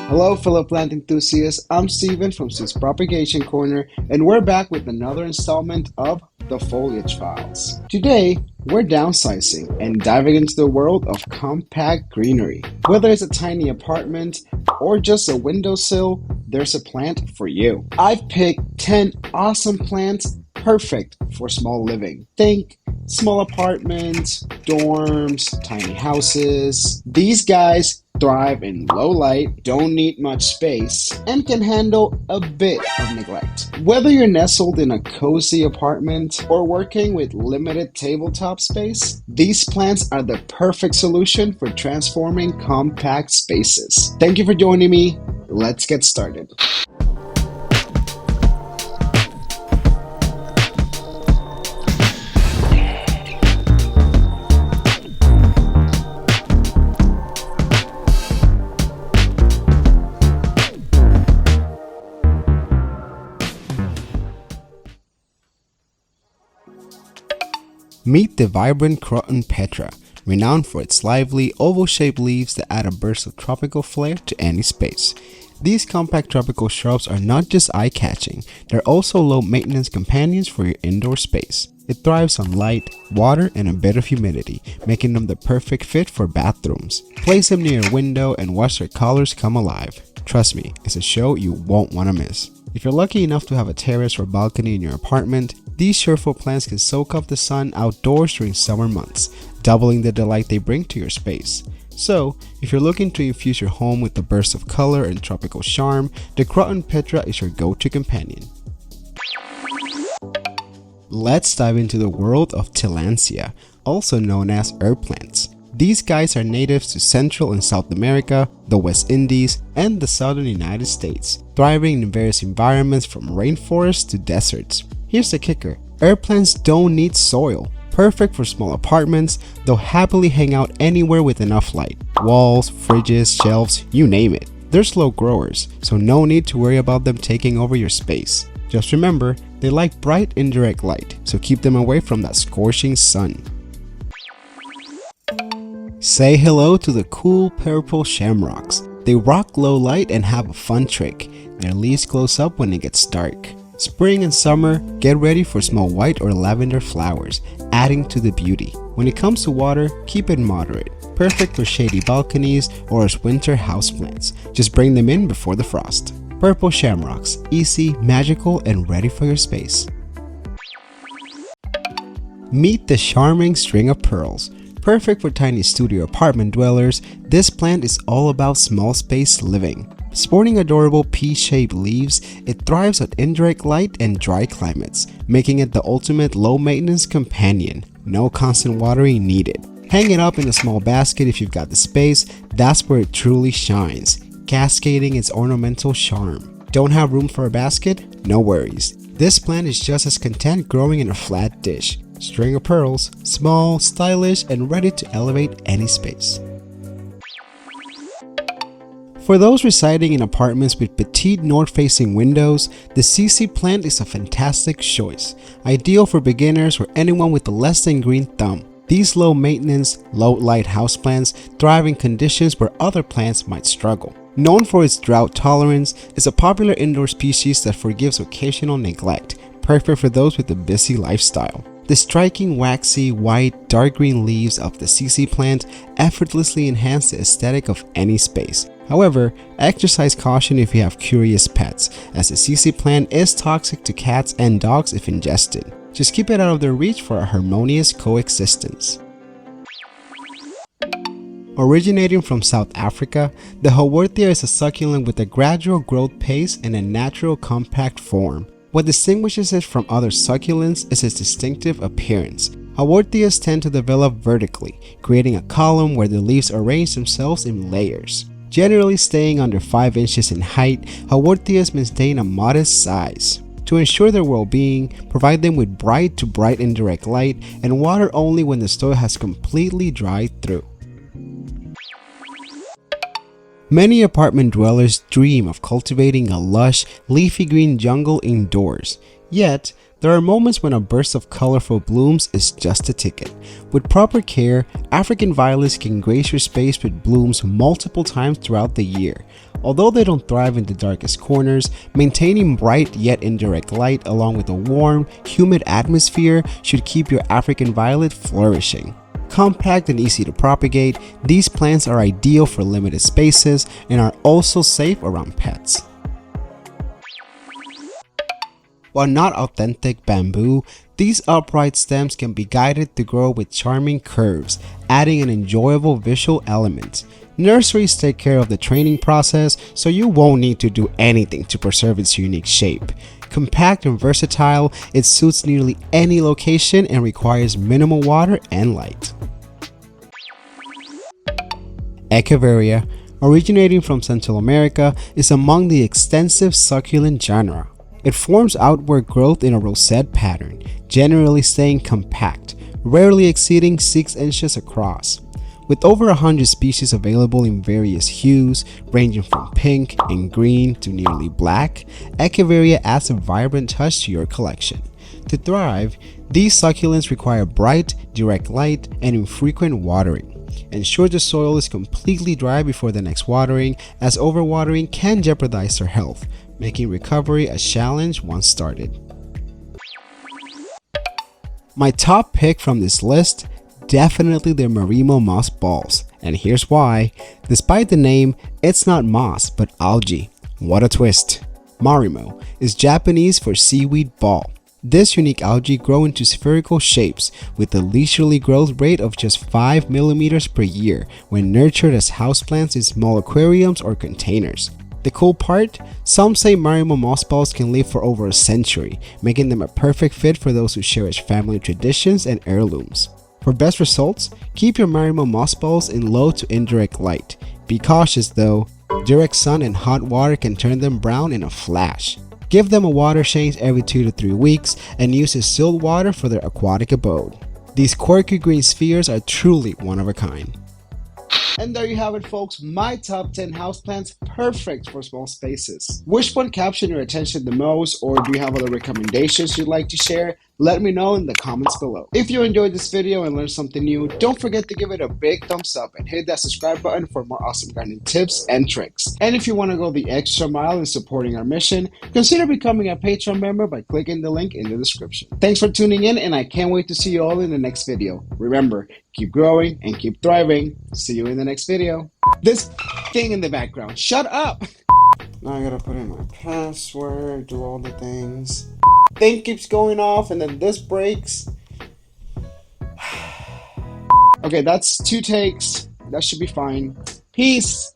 Hello, fellow plant enthusiasts. I'm Steven from Seeds Propagation Corner, and we're back with another installment of The Foliage Files. Today, we're downsizing and diving into the world of compact greenery. Whether it's a tiny apartment or just a windowsill, there's a plant for you. I've picked 10 awesome plants perfect for small living. Think small apartments, dorms, tiny houses. These guys thrive in low light, don't need much space, and can handle a bit of neglect. Whether you're nestled in a cozy apartment or working with limited tabletop space, these plants are the perfect solution for transforming compact spaces. Thank you for joining me. Let's get started. Meet the vibrant Croton petra, renowned for its lively, oval-shaped leaves that add a burst of tropical flair to any space. These compact tropical shrubs are not just eye-catching, they're also low-maintenance companions for your indoor space. It thrives on light, water, and a bit of humidity, making them the perfect fit for bathrooms. Place them near a window and watch their colors come alive. Trust me, it's a show you won't want to miss. If you're lucky enough to have a terrace or balcony in your apartment, these cheerful plants can soak up the sun outdoors during summer months, doubling the delight they bring to your space. So, if you're looking to infuse your home with a burst of color and tropical charm, the Croton petra is your go-to companion. Let's dive into the world of Tillandsia, also known as herb plants. These guys are natives to Central and South America, the West Indies, and the Southern United States, thriving in various environments from rainforests to deserts. Here's the kicker, herb plants don't need soil. Perfect for small apartments, they'll happily hang out anywhere with enough light. Walls, fridges, shelves, you name it. They're slow growers, so no need to worry about them taking over your space. Just remember, they like bright indirect light, so keep them away from that scorching sun. Say hello to the cool purple shamrocks. They rock low light and have a fun trick. Their leaves close up when it gets dark. Spring and summer, get ready for small white or lavender flowers, adding to the beauty. When it comes to water, keep it moderate. Perfect for shady balconies or as winter houseplants. Just bring them in before the frost. Purple shamrocks, easy, magical, and ready for your space. Meet the charming string of pearls. Perfect for tiny studio apartment dwellers, this plant is all about small space living. Sporting adorable pea-shaped leaves, it thrives on indirect light and dry climates, making it the ultimate low-maintenance companion. No constant watering needed. Hang it up in a small basket if you've got the space, that's where it truly shines, cascading its ornamental charm. Don't have room for a basket? No worries. This plant is just as content growing in a flat dish. String of pearls, small, stylish, and ready to elevate any space. For those residing in apartments with petite north-facing windows, the CC plant is a fantastic choice, ideal for beginners or anyone with a less than green thumb. These low-maintenance, low-light houseplants thrive in conditions where other plants might struggle. Known for its drought tolerance, it's a popular indoor species that forgives occasional neglect, perfect for those with a busy lifestyle. The striking waxy, white, dark green leaves of the CC plant effortlessly enhance the aesthetic of any space. However, exercise caution if you have curious pets, as the CC plant is toxic to cats and dogs if ingested. Just keep it out of their reach for a harmonious coexistence. Originating from South Africa, the Haworthia is a succulent with a gradual growth pace and a natural compact form. What distinguishes it from other succulents is its distinctive appearance. Haworthias tend to develop vertically, creating a column where the leaves arrange themselves in layers. Generally staying under 5 inches in height, Haworthias maintain a modest size. To ensure their well-being, provide them with bright to bright indirect light and water only when the soil has completely dried through. Many apartment dwellers dream of cultivating a lush, leafy green jungle indoors. Yet, there are moments when a burst of colorful blooms is just a ticket. With proper care, African violets can grace your space with blooms multiple times throughout the year. Although they don't thrive in the darkest corners, maintaining bright yet indirect light along with a warm, humid atmosphere should keep your African violet flourishing. Compact and easy to propagate, these plants are ideal for limited spaces and are also safe around pets. While not authentic bamboo, these upright stems can be guided to grow with charming curves, adding an enjoyable visual element. Nurseries take care of the training process, so you won't need to do anything to preserve its unique shape. Compact and versatile, it suits nearly any location and requires minimal water and light. Echeveria, originating from Central America, is among the extensive succulent genera. It forms outward growth in a rosette pattern, generally staying compact, rarely exceeding 6 inches across. With over 100 species available in various hues, ranging from pink and green to nearly black, Echeveria adds a vibrant touch to your collection. To thrive, these succulents require bright, direct light and infrequent watering. Ensure the soil is completely dry before the next watering, as overwatering can jeopardize their health, making recovery a challenge once started. My top pick from this list, definitely the Marimo moss balls, and here's why. Despite the name, it's not moss but algae. What a twist! Marimo is Japanese for seaweed ball. This unique algae grow into spherical shapes with a leisurely growth rate of just 5 millimeters per year when nurtured as houseplants in small aquariums or containers. The cool part? Some say Marimo moss balls can live for over a century, making them a perfect fit for those who cherish family traditions and heirlooms. For best results, keep your Marimo moss balls in low to indirect light. Be cautious though, direct sun and hot water can turn them brown in a flash. Give them a water change every 2 to 3 weeks and use distilled water for their aquatic abode. These quirky green spheres are truly one of a kind. And there you have it, folks, my top 10 houseplants perfect for small spaces. Which one captured your attention the most, or do you have other recommendations you'd like to share? Let me know in the comments below. If you enjoyed this video and learned something new, don't forget to give it a big thumbs up and hit that subscribe button for more awesome gardening tips and tricks. And if you want to go the extra mile in supporting our mission, consider becoming a Patreon member by clicking the link in the description. Thanks for tuning in, and I can't wait to see you all in the next video. Remember, keep growing and keep thriving. See you in the next video. This thing in the background, shut up! Now I gotta put in my password, do all the things. Thing keeps going off and then this breaks. Okay, that's 2 takes. That should be fine. Peace.